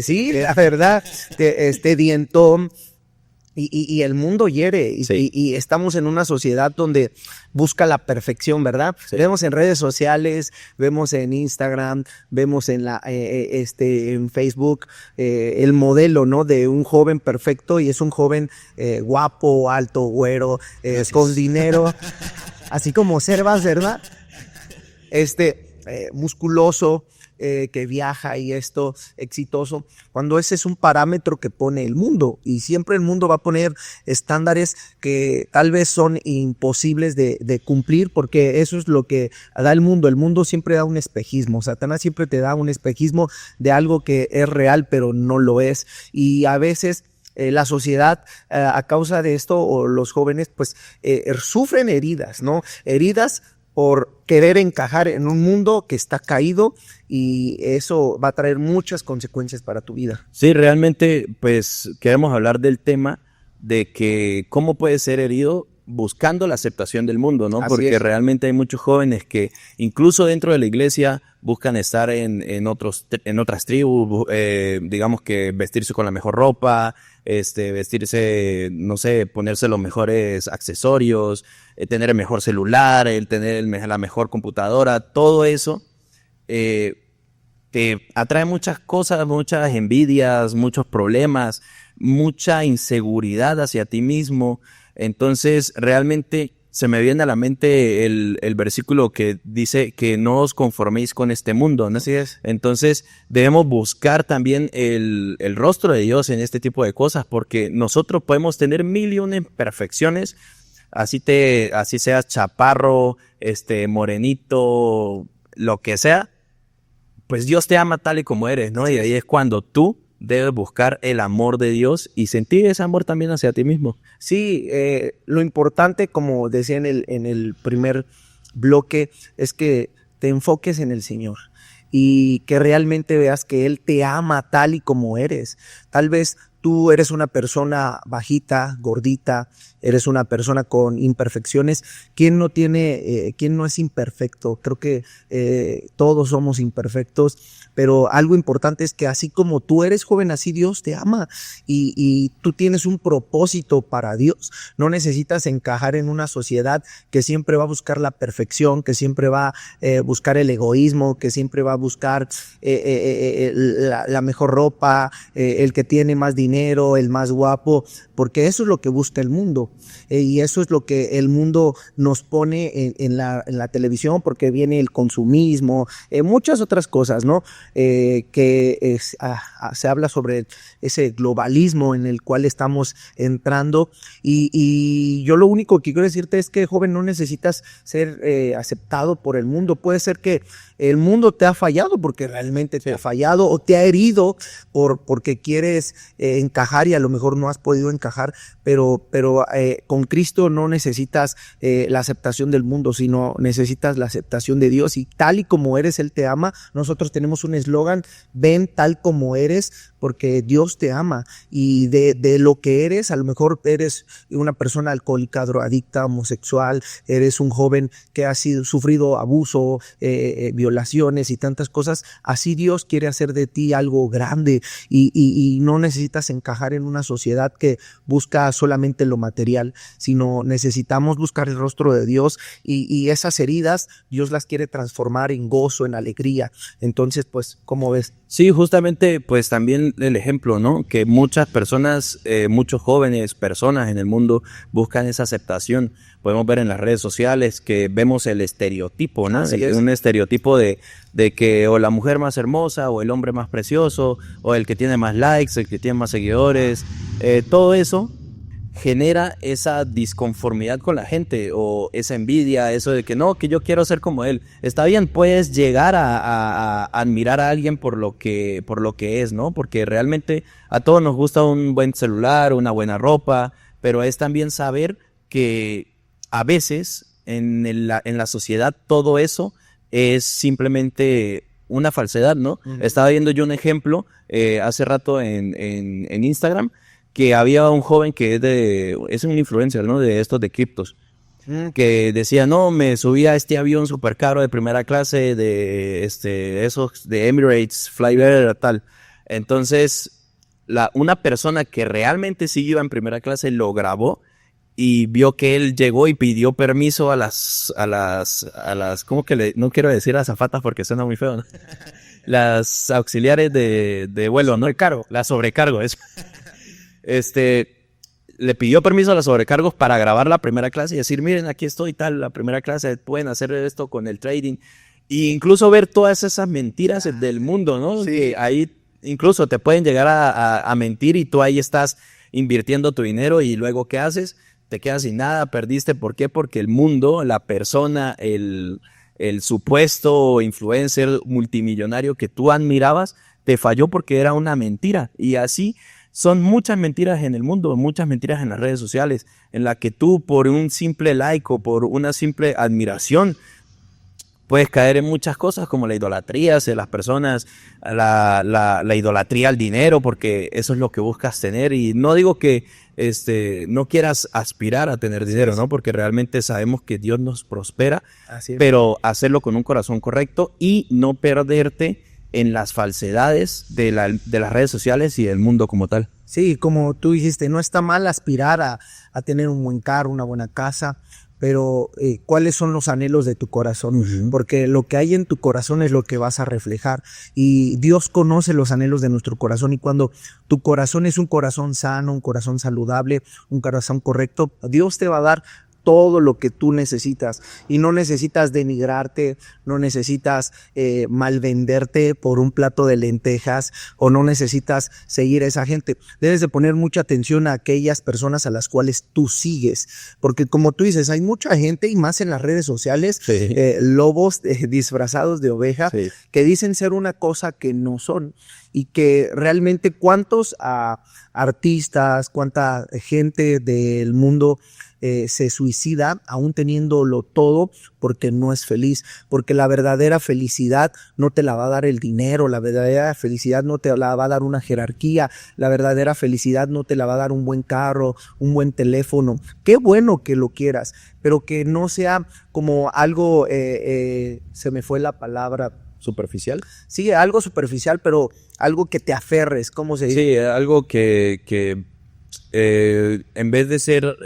Speaker 2: sí, la verdad, dientón. Y el mundo hiere y estamos en una sociedad donde busca la perfección, ¿verdad? Sí. Vemos en redes sociales, vemos en Instagram, vemos en en Facebook el modelo, ¿no? De un joven perfecto y es un joven guapo, alto, güero, con dinero, así como Servas, ¿verdad? Musculoso. Que viaja y exitoso, cuando ese es un parámetro que pone el mundo y siempre el mundo va a poner estándares que tal vez son imposibles de cumplir porque eso es lo que da el mundo siempre da un espejismo, Satanás siempre te da un espejismo de algo que es real pero no lo es y a veces la sociedad a causa de esto o los jóvenes pues sufren heridas, ¿no? Heridas por querer encajar en un mundo que está caído y eso va a traer muchas consecuencias para tu vida.
Speaker 1: Sí, realmente pues queremos hablar del tema de que cómo puedes ser herido buscando la aceptación del mundo, ¿no?
Speaker 2: Así
Speaker 1: Porque
Speaker 2: es.
Speaker 1: realmente hay muchos jóvenes que incluso dentro de la iglesia buscan estar en otras tribus, digamos que vestirse con la mejor ropa, vestirse, no sé, ponerse los mejores accesorios, tener el mejor celular, tener la mejor computadora, todo eso te atrae muchas cosas, muchas envidias, muchos problemas, mucha inseguridad hacia ti mismo. Entonces, realmente se me viene a la mente el versículo que dice que no os conforméis con este mundo, ¿no?
Speaker 2: Así es.
Speaker 1: Entonces, debemos buscar también el rostro de Dios en este tipo de cosas, porque nosotros podemos tener mil y una imperfecciones, así seas chaparro, morenito, lo que sea, pues Dios te ama tal y como eres, ¿no? Y ahí es cuando tú debes buscar el amor de Dios y sentir ese amor también hacia ti mismo.
Speaker 2: Sí, lo importante, como decía en el primer bloque, es que te enfoques en el Señor y que realmente veas que Él te ama tal y como eres. Tal vez tú eres una persona bajita, gordita, eres una persona con imperfecciones. ¿Quién no es imperfecto? Creo que todos somos imperfectos, pero algo importante es que así como tú eres joven, así Dios te ama y tú tienes un propósito para Dios. No necesitas encajar en una sociedad que siempre va a buscar la perfección, que siempre va a buscar el egoísmo, que siempre va a buscar la mejor ropa, el que tiene más dinero, el más guapo, porque eso es lo que busca el mundo. Y eso es lo que el mundo nos pone en la televisión, porque viene el consumismo, muchas otras cosas, ¿no? Se habla sobre ese globalismo en el cual estamos entrando y yo lo único que quiero decirte es que, joven, no necesitas ser aceptado por el mundo. Puede ser que el mundo te ha fallado porque realmente te ha fallado o te ha herido porque quieres encajar y a lo mejor no has podido encajar, pero con Cristo no necesitas la aceptación del mundo, sino necesitas la aceptación de Dios y tal y como eres, Él te ama. Nosotros tenemos un eslogan: ven tal como eres, porque Dios te ama y de lo que eres, a lo mejor eres una persona alcohólica, drogadicta, homosexual, eres un joven que ha sufrido abuso, violaciones y tantas cosas. Así Dios quiere hacer de ti algo grande y no necesitas encajar en una sociedad que busca solamente lo material, sino necesitamos buscar el rostro de Dios y esas heridas Dios las quiere transformar en gozo, en alegría. Entonces, pues, ¿cómo ves?
Speaker 1: Sí, justamente, pues también el ejemplo, ¿no? Que muchas personas, muchos jóvenes, personas en el mundo buscan esa aceptación. Podemos ver en las redes sociales que vemos el estereotipo, ¿no? Un estereotipo de que o la mujer más hermosa, o el hombre más precioso, o el que tiene más likes, el que tiene más seguidores. Todo eso genera esa disconformidad con la gente o esa envidia, eso de que no, que yo quiero ser como él. Está bien, puedes llegar a admirar a alguien por lo que es, ¿no? Porque realmente a todos nos gusta un buen celular, una buena ropa, pero es también saber que a veces en la sociedad todo eso es simplemente una falsedad, ¿no? Uh-huh. Estaba viendo yo un ejemplo hace rato en Instagram, que había un joven que es un influencer, ¿no? De estos de criptos, que decía, no, me subí a este avión súper caro de primera clase de esos de Emirates, Flybetter, tal. Entonces, una persona que realmente sí iba en primera clase lo grabó y vio que él llegó y pidió permiso a las, ¿cómo que no quiero decir azafatas porque suena muy feo, ¿no? Las auxiliares de vuelo, ¿no?
Speaker 2: Sobrecargo.
Speaker 1: La sobrecargo, eso. Le pidió permiso a los sobrecargos para grabar la primera clase y decir, miren, aquí estoy, tal, la primera clase, pueden hacer esto con el trading. E incluso ver todas esas mentiras del mundo, ¿no?
Speaker 2: Sí.
Speaker 1: Que ahí incluso te pueden llegar a mentir y tú ahí estás invirtiendo tu dinero y luego, ¿qué haces? Te quedas sin nada, perdiste. ¿Por qué? Porque el mundo, la persona, el supuesto influencer multimillonario que tú admirabas, te falló porque era una mentira. Y así son muchas mentiras en el mundo, muchas mentiras en las redes sociales, en la que tú por un simple like o por una simple admiración puedes caer en muchas cosas como la idolatría hacia las personas, la idolatría al dinero, porque eso es lo que buscas tener. Y no digo que no quieras aspirar a tener dinero, ¿no? Porque realmente sabemos que Dios nos prospera, pero hacerlo con un corazón correcto y no perderte en las falsedades de las redes sociales y del mundo como tal.
Speaker 2: Sí, como tú dijiste, no está mal aspirar a tener un buen carro, una buena casa, pero ¿cuáles son los anhelos de tu corazón? Porque lo que hay en tu corazón es lo que vas a reflejar, y Dios conoce los anhelos de nuestro corazón, y cuando tu corazón es un corazón sano, un corazón saludable, un corazón correcto, Dios te va a dar todo lo que tú necesitas, y no necesitas denigrarte, no necesitas malvenderte por un plato de lentejas, o no necesitas seguir a esa gente. Debes de poner mucha atención a aquellas personas a las cuales tú sigues, porque como tú dices, hay mucha gente, y más en las redes sociales,
Speaker 1: Sí.
Speaker 2: lobos disfrazados de oveja,
Speaker 1: Sí.
Speaker 2: que dicen ser una cosa que no son, y que realmente cuántos artistas, cuánta gente del mundo se suicida aún teniéndolo todo porque no es feliz, porque la verdadera felicidad no te la va a dar el dinero, la verdadera felicidad no te la va a dar una jerarquía, la verdadera felicidad no te la va a dar un buen carro, un buen teléfono. Qué bueno que lo quieras, pero que no sea como algo, se me fue la palabra,
Speaker 1: ¿Superficial?
Speaker 2: sí, algo superficial, pero algo que te aferres, ¿cómo se dice?
Speaker 1: Sí, algo que en vez de ser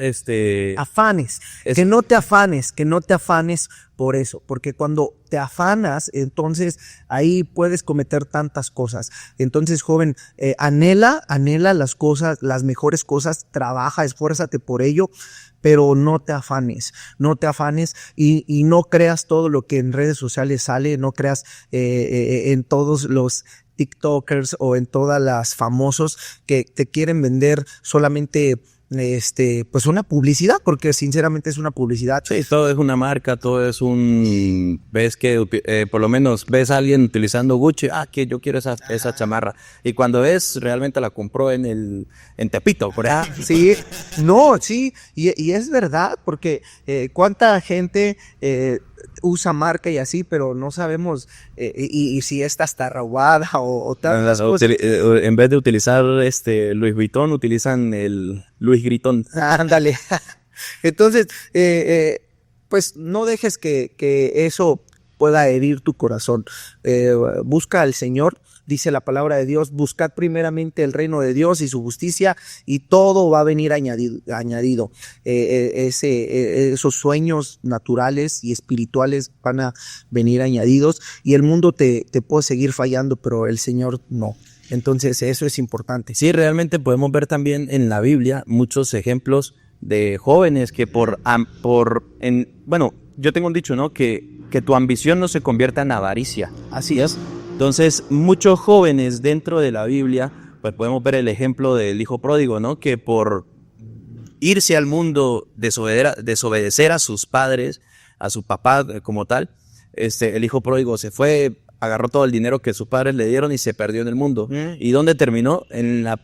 Speaker 2: Afanes, que no te afanes por eso, porque cuando te afanas, entonces ahí puedes cometer tantas cosas. Entonces, joven, anhela las cosas, las mejores cosas, trabaja, esfuérzate por ello, pero no te afanes y no creas todo lo que en redes sociales sale, no creas en todos los TikTokers o en todas las famosos que te quieren vender solamente pues una publicidad, porque sinceramente es una publicidad.
Speaker 1: Sí, todo es una marca, todo es ves que por lo menos ves a alguien utilizando Gucci, que yo quiero esa chamarra, y cuando ves realmente la compró en Tepito, por ejemplo.
Speaker 2: Sí, no, sí, y es verdad, porque cuánta gente usa marca y así, pero no sabemos y si esta está robada o tal.
Speaker 1: En vez de utilizar Louis Vuitton, utilizan el Louis Gritón.
Speaker 2: Ándale. Entonces, pues no dejes que eso pueda herir tu corazón. Busca al Señor. Dice la palabra de Dios, buscad primeramente el reino de Dios y su justicia, y todo va a venir añadido. Esos sueños naturales y espirituales van a venir añadidos, y el mundo te puede seguir fallando, pero el Señor no. Entonces eso es importante.
Speaker 1: Sí, realmente podemos ver también en la Biblia muchos ejemplos de jóvenes que bueno, yo tengo un dicho, ¿no? Que tu ambición no se convierta en avaricia.
Speaker 2: Así es.
Speaker 1: Entonces, muchos jóvenes dentro de la Biblia, pues podemos ver el ejemplo del hijo pródigo, ¿no? Que por irse al mundo, desobedecer a sus padres, a su papá como tal, el hijo pródigo se fue, agarró todo el dinero que sus padres le dieron y se perdió en el mundo. ¿Y dónde terminó? En el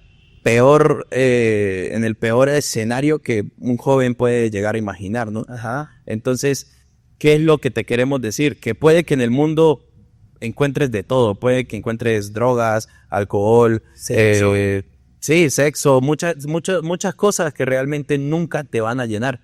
Speaker 1: peor escenario que un joven puede llegar a imaginar, ¿no?
Speaker 2: Ajá.
Speaker 1: Entonces, ¿qué es lo que te queremos decir? Que puede que en el mundo encuentres de todo, puede que encuentres drogas, alcohol,
Speaker 2: Sexo.
Speaker 1: Sí, sexo, muchas cosas que realmente nunca te van a llenar.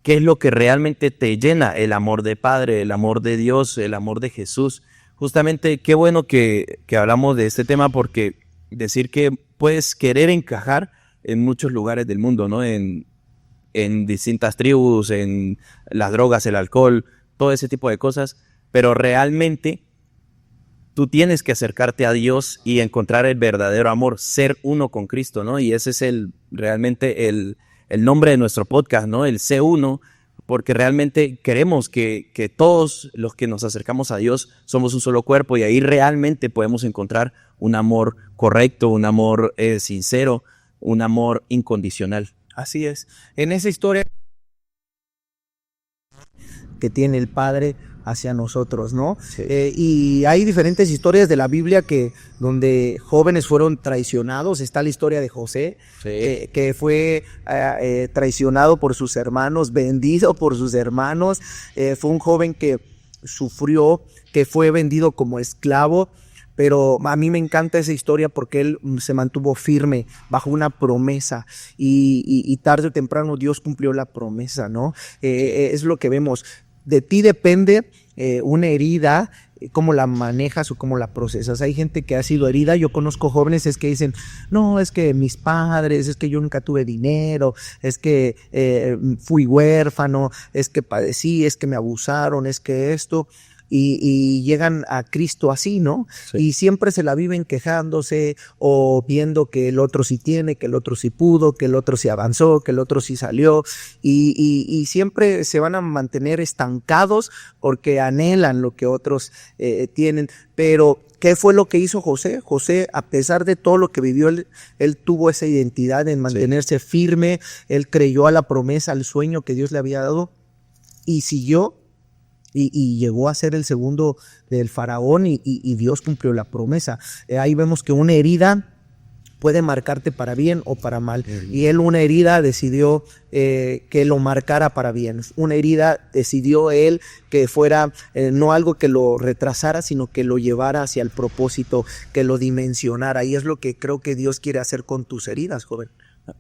Speaker 1: ¿qué es lo que realmente te llena? El amor de Padre, el amor de Dios, el amor de Jesús. Justamente, qué bueno que hablamos de este tema, porque decir que puedes querer encajar en muchos lugares del mundo, ¿no? En distintas tribus, en las drogas, el alcohol, todo ese tipo de cosas, pero realmente tú tienes que acercarte a Dios y encontrar el verdadero amor, ser uno con Cristo, ¿no? Y ese es realmente el nombre de nuestro podcast, ¿no? El Sé Uno, porque realmente queremos que todos los que nos acercamos a Dios somos un solo cuerpo, y ahí realmente podemos encontrar un amor correcto, un amor sincero, un amor incondicional.
Speaker 2: Así es. En esa historia que tiene el Padre hacia nosotros, ¿no?
Speaker 1: Sí.
Speaker 2: Y hay diferentes historias de la Biblia donde jóvenes fueron traicionados. Está la historia de José,
Speaker 1: Sí.
Speaker 2: que fue traicionado por sus hermanos, vendido por sus hermanos. Fue un joven que sufrió, que fue vendido como esclavo. Pero a mí me encanta esa historia porque él se mantuvo firme bajo una promesa y tarde o temprano Dios cumplió la promesa, ¿no? Es lo que vemos. De ti depende una herida, cómo la manejas o cómo la procesas. Hay gente que ha sido herida. Yo conozco jóvenes que dicen, no, es que mis padres, es que yo nunca tuve dinero, es que fui huérfano, es que padecí, es que me abusaron, es que esto. Y llegan a Cristo así, ¿no?
Speaker 1: Sí.
Speaker 2: Y siempre se la viven quejándose o viendo que el otro sí tiene, que el otro sí pudo, que el otro sí avanzó, que el otro sí salió, y siempre se van a mantener estancados porque anhelan lo que otros tienen. Pero ¿qué fue lo que hizo José? José, a pesar de todo lo que vivió, él tuvo esa identidad en mantenerse firme. Él creyó a la promesa, al sueño que Dios le había dado, y siguió. Y llegó a ser el segundo del faraón, y Dios cumplió la promesa. Ahí vemos que una herida puede marcarte para bien o para mal. Y él, una herida, decidió que lo marcara para bien. Una herida decidió él que fuera no algo que lo retrasara, sino que lo llevara hacia el propósito, que lo dimensionara. Y es lo que creo que Dios quiere hacer con tus heridas, joven.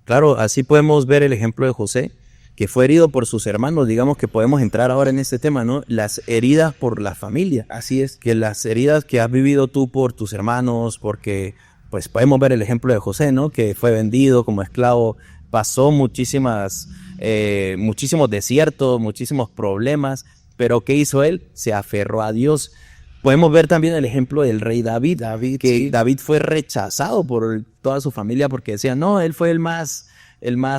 Speaker 1: Claro, así podemos ver el ejemplo de José, que fue herido por sus hermanos. Digamos que podemos entrar ahora en este tema, ¿no? Las heridas por la familia.
Speaker 2: Así es.
Speaker 1: Que las heridas que has vivido tú por tus hermanos, porque pues podemos ver el ejemplo de José, ¿no? Que fue vendido como esclavo, pasó muchísimos desiertos, muchísimos problemas, pero ¿qué hizo él? Se aferró a Dios. Podemos ver también el ejemplo del rey David, que
Speaker 2: sí.
Speaker 1: David fue rechazado por toda su familia porque decían, no, él fue el más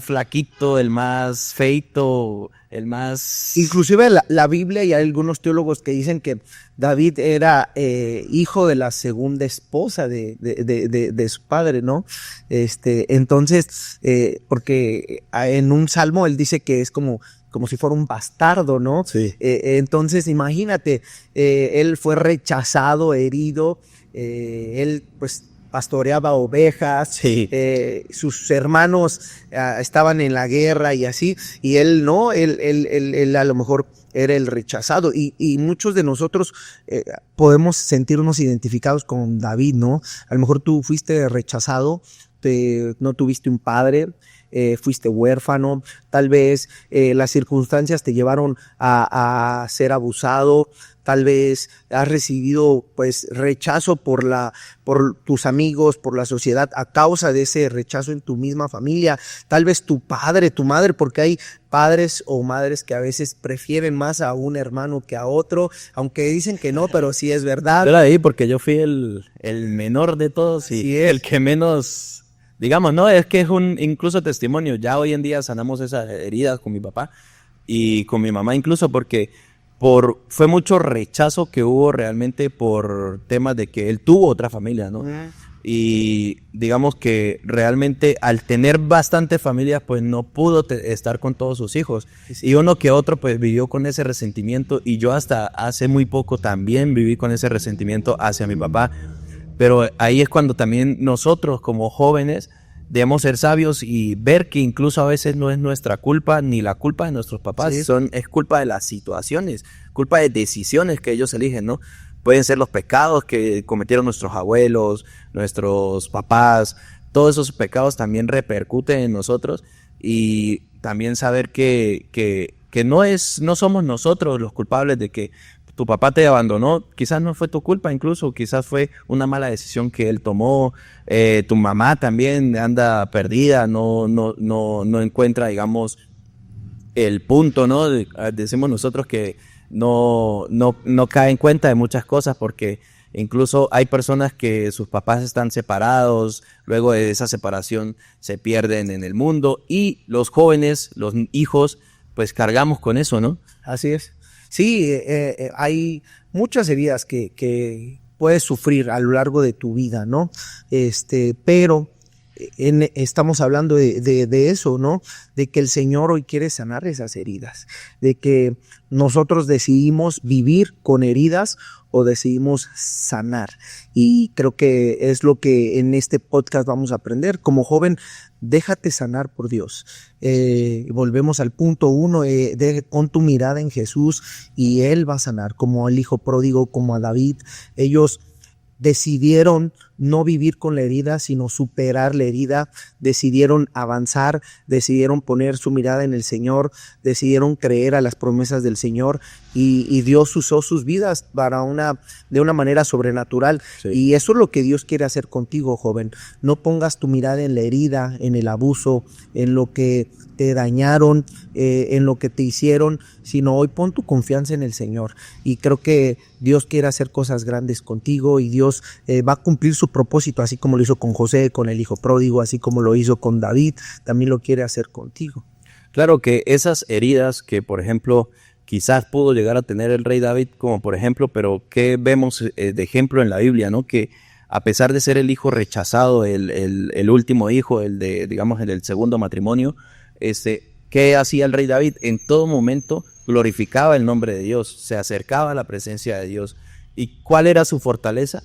Speaker 1: flaquito, el más feito, el más...
Speaker 2: Inclusive la Biblia, y hay algunos teólogos que dicen que David era hijo de la segunda esposa de su padre, ¿no? Entonces, porque en un salmo él dice que es como si fuera un bastardo, ¿no?
Speaker 1: Sí.
Speaker 2: Entonces, imagínate, él fue rechazado, herido, él pues pastoreaba ovejas,
Speaker 1: Sí.
Speaker 2: Sus hermanos estaban en la guerra y así, y él no, él a lo mejor era el rechazado, y muchos de nosotros podemos sentirnos identificados con David, ¿no? A lo mejor tú fuiste rechazado, no tuviste un padre, fuiste huérfano, tal vez las circunstancias te llevaron a ser abusado, tal vez has recibido pues rechazo por tus amigos, por la sociedad, a causa de ese rechazo en tu misma familia, tal vez tu padre, tu madre, porque hay padres o madres que a veces prefieren más a un hermano que a otro, aunque dicen que no, pero sí es verdad.
Speaker 1: Yo la vi porque yo fui el menor de todos y el que menos, digamos, no, es que es un incluso testimonio. Ya hoy en día sanamos esas heridas con mi papá y con mi mamá incluso, porque fue mucho rechazo que hubo realmente por temas de que él tuvo otra familia, ¿no? Y digamos que realmente al tener bastantes familias, pues no pudo estar con todos sus hijos. Y uno que otro pues vivió con ese resentimiento, y yo hasta hace muy poco también viví con ese resentimiento hacia mi papá. Pero ahí es cuando también nosotros como jóvenes debemos ser sabios y ver que incluso a veces no es nuestra culpa ni la culpa de nuestros papás,
Speaker 2: Sí.
Speaker 1: es culpa de las situaciones, culpa de decisiones que ellos eligen, ¿no? Pueden ser los pecados que cometieron nuestros abuelos, nuestros papás, todos esos pecados también repercuten en nosotros, y también saber que que no somos nosotros los culpables de que tu papá te abandonó, quizás no fue tu culpa incluso, quizás fue una mala decisión que él tomó, tu mamá también anda perdida, no encuentra, digamos, el punto, ¿no? Decimos nosotros que no cae en cuenta de muchas cosas porque incluso hay personas que sus papás están separados, luego de esa separación se pierden en el mundo y los jóvenes, los hijos, pues cargamos con eso, ¿no?
Speaker 2: Así es. Sí, hay muchas heridas que puedes sufrir a lo largo de tu vida, ¿no? Pero estamos hablando de eso, ¿no? De que el Señor hoy quiere sanar esas heridas, de que nosotros decidimos vivir con heridas o decidimos sanar. Y creo que es lo que en este podcast vamos a aprender. Como joven, déjate sanar por Dios. Volvemos al punto 1, pon tu mirada en Jesús y Él va a sanar, como el hijo pródigo, como a David. Ellos decidieron no vivir con la herida, sino superar la herida, decidieron avanzar, decidieron poner su mirada en el Señor, decidieron creer a las promesas del Señor y Dios usó sus vidas de una manera sobrenatural. Sí. Y eso es lo que Dios quiere hacer contigo, joven. No pongas tu mirada en la herida, en el abuso, en lo que te dañaron, en lo que te hicieron, sino hoy pon tu confianza en el Señor. Y creo que Dios quiere hacer cosas grandes contigo y Dios va a cumplir su propósito, así como lo hizo con José, con el hijo pródigo, así como lo hizo con David, también lo quiere hacer contigo.
Speaker 1: Claro que esas heridas que, por ejemplo, quizás pudo llegar a tener el rey David, como por ejemplo, pero que vemos de ejemplo en la Biblia, ¿no? Que a pesar de ser el hijo rechazado, el último hijo, el del segundo matrimonio, ¿qué hacía el rey David? En todo momento glorificaba el nombre de Dios, se acercaba a la presencia de Dios. ¿Y cuál era su fortaleza?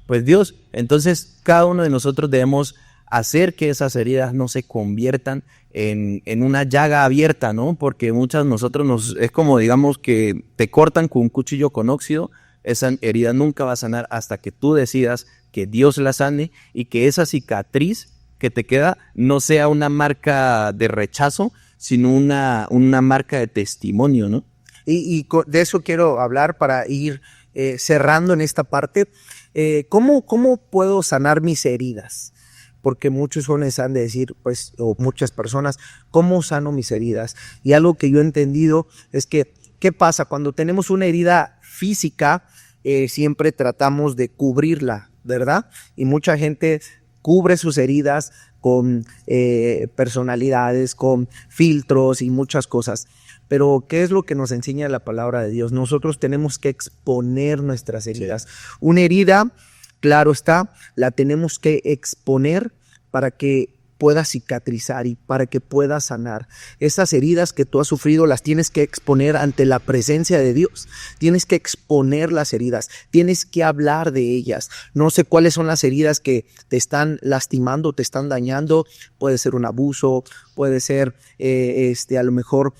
Speaker 1: Pues Dios. Entonces cada uno de nosotros debemos hacer que esas heridas no se conviertan en una llaga abierta, ¿no? Porque muchas de nosotros es como, digamos, que te cortan con un cuchillo con óxido. Esa herida nunca va a sanar hasta que tú decidas que Dios la sane y que esa cicatriz que te queda no sea una marca de rechazo, sino una marca de testimonio, ¿no?
Speaker 2: Y de eso quiero hablar para ir cerrando en esta parte. ¿Cómo puedo sanar mis heridas? Porque muchos jóvenes han de decir, pues, o muchas personas, ¿cómo sano mis heridas? Y algo que yo he entendido es que, ¿qué pasa? Cuando tenemos una herida física, siempre tratamos de cubrirla, ¿verdad? Y mucha gente cubre sus heridas con personalidades, con filtros y muchas cosas. Pero, ¿qué es lo que nos enseña la palabra de Dios? Nosotros tenemos que exponer nuestras heridas. Sí. Una herida, claro está, la tenemos que exponer para que pueda cicatrizar y para que pueda sanar. Esas heridas que tú has sufrido las tienes que exponer ante la presencia de Dios. Tienes que exponer las heridas, tienes que hablar de ellas. No sé cuáles son las heridas que te están lastimando, te están dañando. Puede ser un abuso, puede ser a lo mejor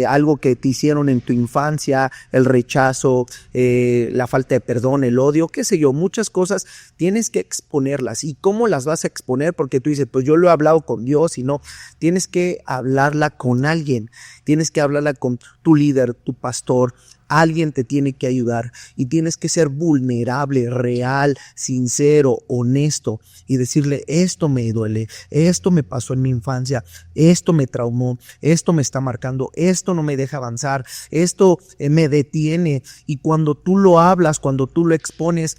Speaker 2: algo que te hicieron en tu infancia, el rechazo, la falta de perdón, el odio, qué sé yo, muchas cosas tienes que exponerlas. ¿Y cómo las vas a exponer? Porque tú dices, pues yo lo he hablado con Dios y no, tienes que hablarla con alguien, tienes que hablarla con tu líder, tu pastor. Alguien te tiene que ayudar y tienes que ser vulnerable, real, sincero, honesto y decirle, esto me duele, esto me pasó en mi infancia, esto me traumó, esto me está marcando, esto no me deja avanzar, esto me detiene. Y cuando tú lo hablas, cuando tú lo expones,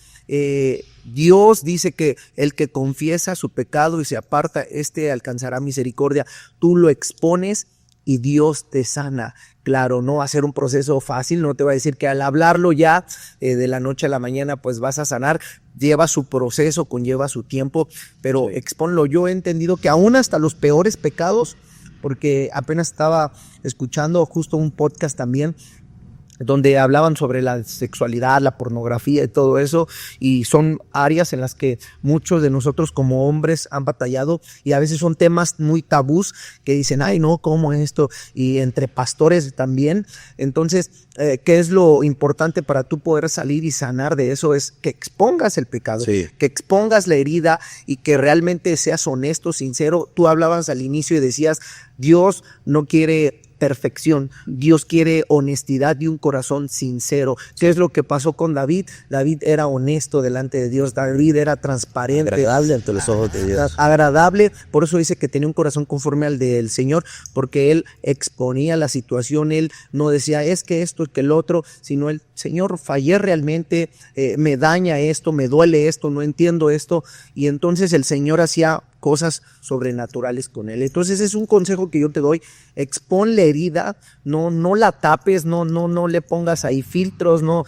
Speaker 2: Dios dice que el que confiesa su pecado y se aparta, alcanzará misericordia. Tú lo expones y Dios te sana. Claro, no va a ser un proceso fácil, no te va a decir que al hablarlo ya de la noche a la mañana pues vas a sanar, lleva su proceso, conlleva su tiempo, pero exponlo. Yo he entendido que aún hasta los peores pecados, porque apenas estaba escuchando justo un podcast también donde hablaban sobre la sexualidad, la pornografía y todo eso, y son áreas en las que muchos de nosotros como hombres han batallado y a veces son temas muy tabús que dicen, ay no, ¿cómo esto? Y entre pastores también. Entonces, ¿qué es lo importante para tú poder salir y sanar de eso? Es que expongas el pecado, que expongas la herida y que realmente seas honesto, sincero. Tú hablabas al inicio y decías, Dios no quiere perfección. Dios quiere honestidad y un corazón sincero. ¿Qué es lo que pasó con David? David era honesto delante de Dios. David era transparente.
Speaker 3: Agradable ante los ojos de Dios.
Speaker 2: Agradable. Por eso dice que tenía un corazón conforme al del Señor, porque él exponía la situación. Él no decía, es que esto, es que el otro, sino el Señor, fallé realmente, me daña esto, me duele esto, no entiendo esto. Y entonces el Señor hacía cosas sobrenaturales con él. Entonces es un consejo que yo te doy: expon la herida, no la tapes, no le pongas ahí filtros, no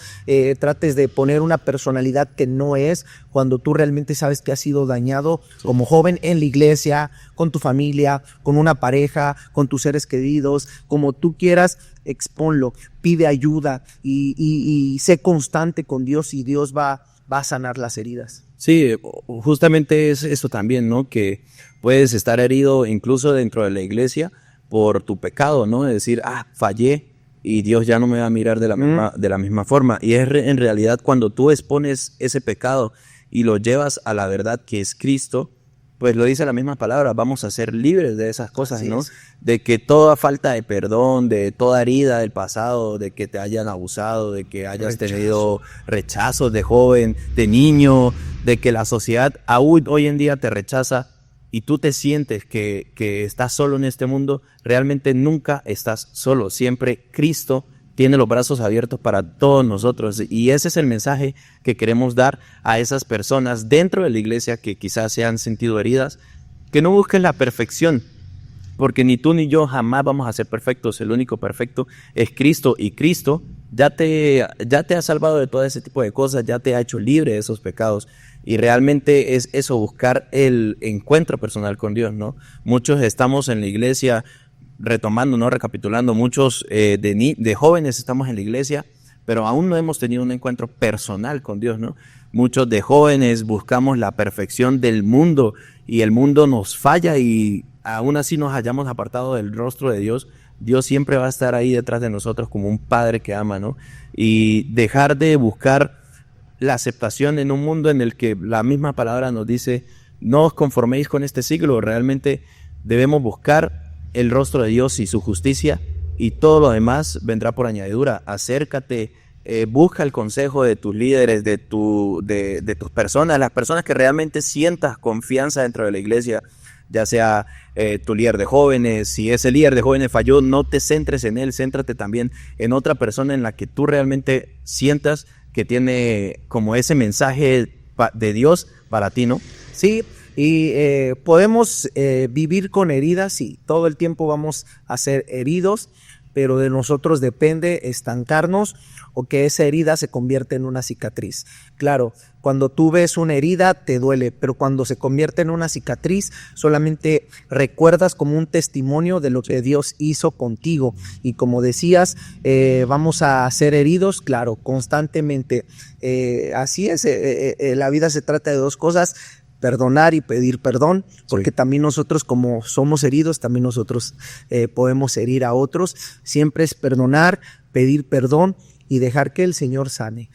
Speaker 2: trates de poner una personalidad que no es, cuando tú realmente sabes que has sido dañado como joven en la iglesia, con tu familia, con una pareja, con tus seres queridos, como tú quieras. Expónlo, pide ayuda y sé constante con Dios, y Dios va a sanar las heridas.
Speaker 1: Sí, justamente es eso también, ¿no? Que puedes estar herido incluso dentro de la iglesia por tu pecado, ¿no? Es decir, fallé y Dios ya no me va a mirar de la misma forma. Y es en realidad cuando tú expones ese pecado y lo llevas a la verdad que es Cristo, pues lo dice la misma palabra, vamos a ser libres de esas cosas, ¿no? De que toda falta de perdón, de toda herida del pasado, de que te hayan abusado, de que hayas tenido rechazos de joven, de niño, de que la sociedad aún hoy en día te rechaza y tú te sientes que estás solo en este mundo, realmente nunca estás solo. Siempre Cristo tiene los brazos abiertos para todos nosotros, y ese es el mensaje que queremos dar a esas personas dentro de la iglesia que quizás se han sentido heridas, que no busquen la perfección, porque ni tú ni yo jamás vamos a ser perfectos. El único perfecto es Cristo, y Cristo ya te ha salvado de todo ese tipo de cosas, ya te ha hecho libre de esos pecados, y realmente es eso, buscar el encuentro personal con Dios, ¿no? Muchos estamos en la iglesia, retomando, ¿no? Recapitulando, muchos de jóvenes estamos en la iglesia, pero aún no hemos tenido un encuentro personal con Dios, ¿no? Muchos de jóvenes buscamos la perfección del mundo y el mundo nos falla, y aún así nos hayamos apartado del rostro de Dios, Dios siempre va a estar ahí detrás de nosotros como un padre que ama, ¿no? Y dejar de buscar la aceptación en un mundo en el que la misma palabra nos dice, no os conforméis con este siglo. Realmente debemos buscar el rostro de Dios y su justicia, y todo lo demás vendrá por añadidura. Acércate, busca el consejo de tus líderes, de tus personas, las personas que realmente sientas confianza dentro de la iglesia, ya sea tu líder de jóvenes. Si ese líder de jóvenes falló, no te centres en él, céntrate también en otra persona en la que tú realmente sientas que tiene como ese mensaje de Dios para ti, ¿no?
Speaker 2: Sí. Y podemos vivir con heridas, y todo el tiempo vamos a ser heridos, pero de nosotros depende estancarnos o que esa herida se convierta en una cicatriz. Claro, cuando tú ves una herida te duele, pero cuando se convierte en una cicatriz solamente recuerdas como un testimonio de lo que Dios hizo contigo. Y como decías, vamos a ser heridos, claro, constantemente. Así es, la vida se trata de dos cosas: perdonar y pedir perdón, porque también nosotros, como somos heridos, también nosotros podemos herir a otros. Siempre es perdonar, pedir perdón y dejar que el Señor sane.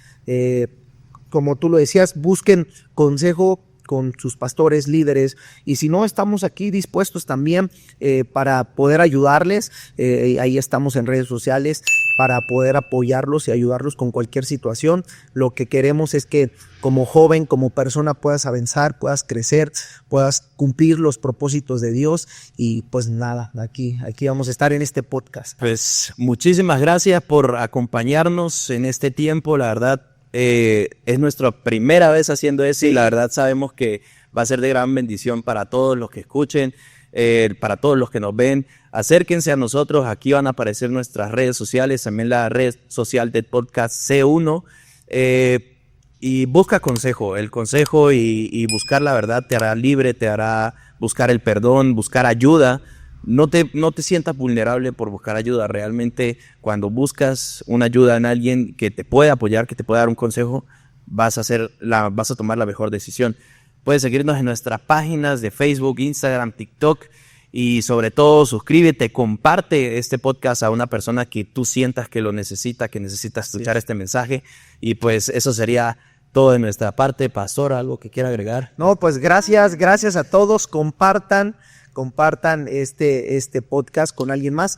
Speaker 2: Como tú lo decías, busquen consejo con sus pastores, líderes, y si no, estamos aquí dispuestos también para poder ayudarles. Ahí estamos en redes sociales para poder apoyarlos y ayudarlos con cualquier situación. Lo que queremos es que como joven, como persona, puedas avanzar, puedas crecer, puedas cumplir los propósitos de Dios. Y pues nada, aquí vamos a estar en este podcast.
Speaker 1: Pues muchísimas gracias por acompañarnos en este tiempo. La verdad, es nuestra primera vez haciendo eso, y la verdad sabemos que va a ser de gran bendición para todos los que escuchen, para todos los que nos ven. Acérquense a nosotros, aquí van a aparecer nuestras redes sociales, también la red social del podcast C1, y busca consejo. El consejo y buscar la verdad te hará libre, te hará buscar el perdón, buscar ayuda. No te sientas vulnerable por buscar ayuda. Realmente, cuando buscas una ayuda en alguien que te puede apoyar, que te puede dar un consejo, vas a tomar la mejor decisión. Puedes seguirnos en nuestras páginas de Facebook, Instagram, TikTok, y sobre todo suscríbete, comparte este podcast a una persona que tú sientas que lo necesita, que necesita escuchar este mensaje. Y pues eso sería todo de nuestra parte. Pastor, ¿algo que quiera agregar?
Speaker 2: No, pues gracias a todos. Compartan compartan este podcast con alguien más,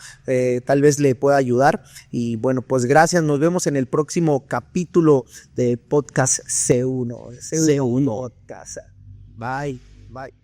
Speaker 2: tal vez le pueda ayudar. Y bueno, pues gracias, nos vemos en el próximo capítulo de Podcast C1.
Speaker 1: C1.
Speaker 2: Podcast. Bye, bye.